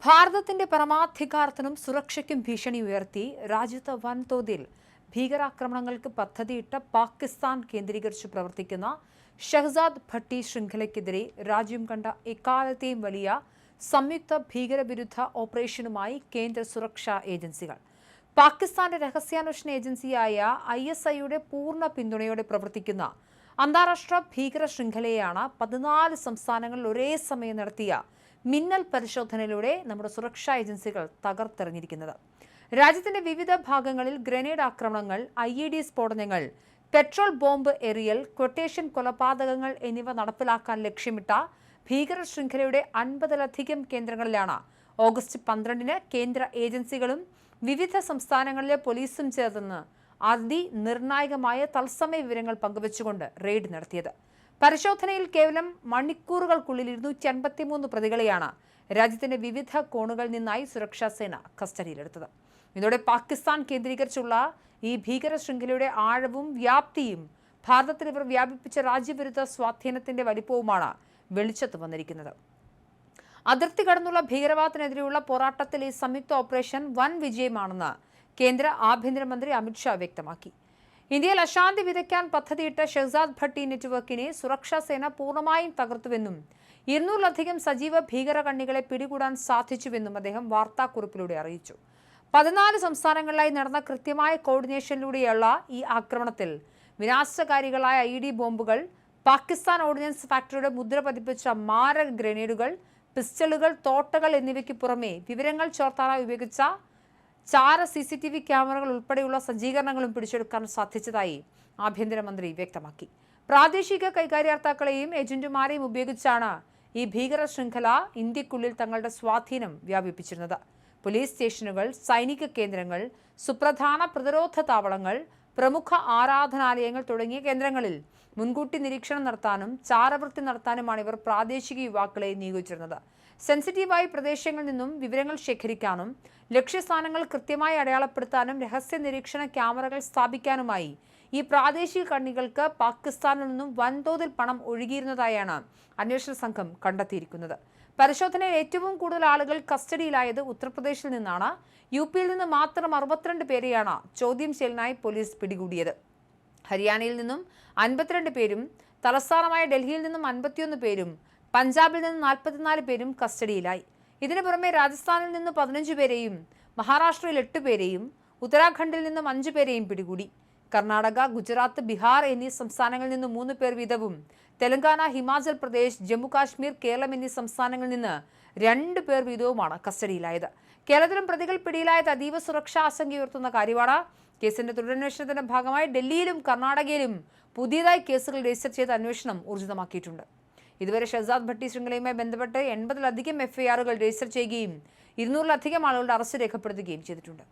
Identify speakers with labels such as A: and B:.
A: ഭാരതത്തിന്റെ പരമാധികാരത്തിനും സുരക്ഷയ്ക്കും ഭീഷണി ഉയർത്തി രാജ്യത്ത് വൻതോതിൽ ഭീകരാക്രമണങ്ങൾക്ക് പദ്ധതിയിട്ട പാകിസ്ഥാൻ കേന്ദ്രീകരിച്ച് പ്രവർത്തിക്കുന്ന ഷഹ്സാദ് ഭട്ടി ശൃംഖലയ്ക്കെതിരെ രാജ്യം കണ്ട എക്കാലത്തെയും വലിയ സംയുക്ത ഭീകരവിരുദ്ധ ഓപ്പറേഷനുമായി കേന്ദ്ര സുരക്ഷാ ഏജൻസികൾ. പാകിസ്ഥാന്റെ രഹസ്യാന്വേഷണ ഏജൻസിയായ ISIയുടെ പൂർണ്ണ പിന്തുണയോടെ പ്രവർത്തിക്കുന്ന അന്താരാഷ്ട്ര ഭീകര ശൃംഖലയാണ് 14 സംസ്ഥാനങ്ങളിൽ ഒരേ സമയം നടത്തിയ മിന്നൽ പരിശോധനയിലൂടെ നമ്മുടെ സുരക്ഷാ ഏജൻസികൾ തകർത്തെറിഞ്ഞിരിക്കുന്നത്. രാജ്യത്തിന്റെ വിവിധ ഭാഗങ്ങളിൽ ഗ്രനേഡ് ആക്രമണങ്ങൾ, IED സ്ഫോടനങ്ങൾ, പെട്രോൾ ബോംബ് എറിയൽ, ക്വട്ടേഷൻ കൊലപാതകങ്ങൾ എന്നിവ നടപ്പിലാക്കാൻ ലക്ഷ്യമിട്ട ഭീകര ശൃംഖലയുടെ 50-ലധികം കേന്ദ്രങ്ങളിലാണ് ഓഗസ്റ്റ് 12-ന് കേന്ദ്ര ഏജൻസികളും വിവിധ സംസ്ഥാനങ്ങളിലെ പോലീസും ചേർന്ന് അതിനിർണായകമായ തത്സമയ വിവരങ്ങൾ പങ്കുവച്ചുകൊണ്ട് റെയ്ഡ് നടത്തിയത്. പരിശോധനയിൽ കേവലം മണിക്കൂറുകൾക്കുള്ളിൽ 253 പ്രതികളെയാണ് രാജ്യത്തിന്റെ വിവിധ കോണുകളിൽ നിന്നായി സുരക്ഷാ സേന കസ്റ്റഡിയിലെടുത്തത്. ഇതോടെ പാകിസ്ഥാൻ കേന്ദ്രീകരിച്ചുള്ള ഈ ഭീകര ശൃംഖലയുടെ ആഴവും വ്യാപ്തിയും ഭാരതത്തിൽ ഇവർ വ്യാപിപ്പിച്ച രാജ്യവിരുദ്ധ സ്വാധീനത്തിന്റെ വലിപ്പവുമാണ് വെളിച്ചത്ത് വന്നിരിക്കുന്നത്. അതിർത്തി കടന്നുള്ള ഭീകരവാദത്തിനെതിരെയുള്ള പോരാട്ടത്തിൽ ഈ സംയുക്ത ഓപ്പറേഷൻ വൻ വിജയമാണെന്ന് കേന്ദ്ര ആഭ്യന്തരമന്ത്രി അമിത്ഷാ വ്യക്തമാക്കി. ഇന്ത്യയിൽ അശാന്തി വിതയ്ക്കാൻ പദ്ധതിയിട്ട ഷഹ്സാദ് ഭട്ടി നെറ്റ്വർക്കിനെ സുരക്ഷാ സേന പൂർണ്ണമായും തകർത്തുവെന്നും 200-ലധികം സജീവ ഭീകരകണ്ണികളെ പിടികൂടാൻ സാധിച്ചുവെന്നും അദ്ദേഹം വാർത്താക്കുറിപ്പിലൂടെ അറിയിച്ചു. 14 സംസ്ഥാനങ്ങളിലായി നടന്ന കൃത്യമായ കോർഡിനേഷനിലൂടെയുള്ള ഈ ആക്രമണത്തിൽ വിനാശകാരികളായ IED ബോംബുകൾ, പാകിസ്ഥാൻ ഓർഡിനൻസ് ഫാക്ടറിയുടെ മുദ്ര പതിപ്പിച്ച മാരക ഗ്രനേഡുകൾ, പിസ്റ്റളുകൾ, തോട്ടകൾ എന്നിവയ്ക്ക് പുറമെ വിവരങ്ങൾ ചോർത്താനായി ഉപയോഗിച്ച ചാര CCTV ക്യാമറകൾ ഉൾപ്പെടെയുള്ള സജ്ജീകരണങ്ങളും പിടിച്ചെടുക്കാൻ സാധിച്ചതായി ആഭ്യന്തരമന്ത്രി വ്യക്തമാക്കി. പ്രാദേശിക കൈകാര്യാർത്ഥികളെയും ഏജന്റുമാരെയും ഉപയോഗിച്ചാണ് ഈ ഭീകര ശൃംഖല ഇന്ത്യക്കുള്ളിൽ തങ്ങളുടെ സ്വാധീനം വ്യാപിപ്പിച്ചിരുന്നത്. പോലീസ് സ്റ്റേഷനുകൾ, സൈനിക കേന്ദ്രങ്ങൾ, സുപ്രധാന പ്രതിരോധ താവളങ്ങൾ, പ്രമുഖ ആരാധനാലയങ്ങൾ തുടങ്ങിയ കേന്ദ്രങ്ങളിൽ മുൻകൂട്ടി നിരീക്ഷണം നടത്താനും ചാരവൃത്തി നടത്താനുമാണ് ഇവർ പ്രാദേശിക യുവാക്കളെ നിയോഗിച്ചിരുന്നത്. സെൻസിറ്റീവായ പ്രദേശങ്ങളിൽ നിന്നും വിവരങ്ങൾ ശേഖരിക്കാനും ലക്ഷ്യസ്ഥാനങ്ങൾ കൃത്യമായി അടയാളപ്പെടുത്താനും രഹസ്യ നിരീക്ഷണ ക്യാമറകൾ സ്ഥാപിക്കാനുമായി ഈ പ്രാദേശിക കണ്ണികൾക്ക് പാകിസ്ഥാനിൽ നിന്നും വൻതോതിൽ പണം ഒഴുകിയിരുന്നതായാണ് അന്വേഷണ സംഘം കണ്ടെത്തിയിരിക്കുന്നത്. പരിശോധനയിൽ ഏറ്റവും കൂടുതൽ ആളുകൾ കസ്റ്റഡിയിലായത് ഉത്തർപ്രദേശിൽ നിന്നാണ്. UPയിൽ നിന്ന് മാത്രം 62 പേരെയാണ് ചോദ്യം ചെയ്യലിനായി പോലീസ് പിടികൂടിയത്. ഹരിയാനയിൽ നിന്നും 52 പേരും, തലസ്ഥാനമായ ഡൽഹിയിൽ നിന്നും 51 പേരും, പഞ്ചാബിൽ നിന്ന് 44 പേരും കസ്റ്റഡിയിലായി. ഇതിനു പുറമെ രാജസ്ഥാനിൽ നിന്ന് 15 പേരെയും, മഹാരാഷ്ട്രയിൽ 8 പേരെയും, ഉത്തരാഖണ്ഡിൽ നിന്നും 5 പേരെയും പിടികൂടി. കർണാടക, ഗുജറാത്ത്, ബീഹാർ എന്നീ സംസ്ഥാനങ്ങളിൽ നിന്ന് 3 പേർ വീതവും, തെലങ്കാന, ഹിമാചൽ പ്രദേശ്, ജമ്മു കാശ്മീർ, കേരളം എന്നീ സംസ്ഥാനങ്ങളിൽ നിന്ന് 2 പേർ വീതവുമാണ് കസ്റ്റഡിയിലായത്. കേരളത്തിലും പ്രതികൾ പിടിയിലായത് അതീവ സുരക്ഷാ ആശങ്കയുയർത്തുന്ന കാര്യമാണ്. കേസിന്റെ തുടരന്വേഷണത്തിന്റെ ഭാഗമായി ഡൽഹിയിലും കർണാടകയിലും പുതിയതായി കേസുകൾ രജിസ്റ്റർ ചെയ്ത് അന്വേഷണം ഊർജിതമാക്കിയിട്ടുണ്ട്. ഇതുവരെ ഷഹ്സാദ് ഭട്ടി ശൃംഖലയുമായി ബന്ധപ്പെട്ട് 80-ലധികം FIRകൾ രജിസ്റ്റർ ചെയ്യുകയും 200-ലധികം ആളുകളുടെ അറസ്റ്റ് രേഖപ്പെടുത്തുകയും ചെയ്തിട്ടുണ്ട്.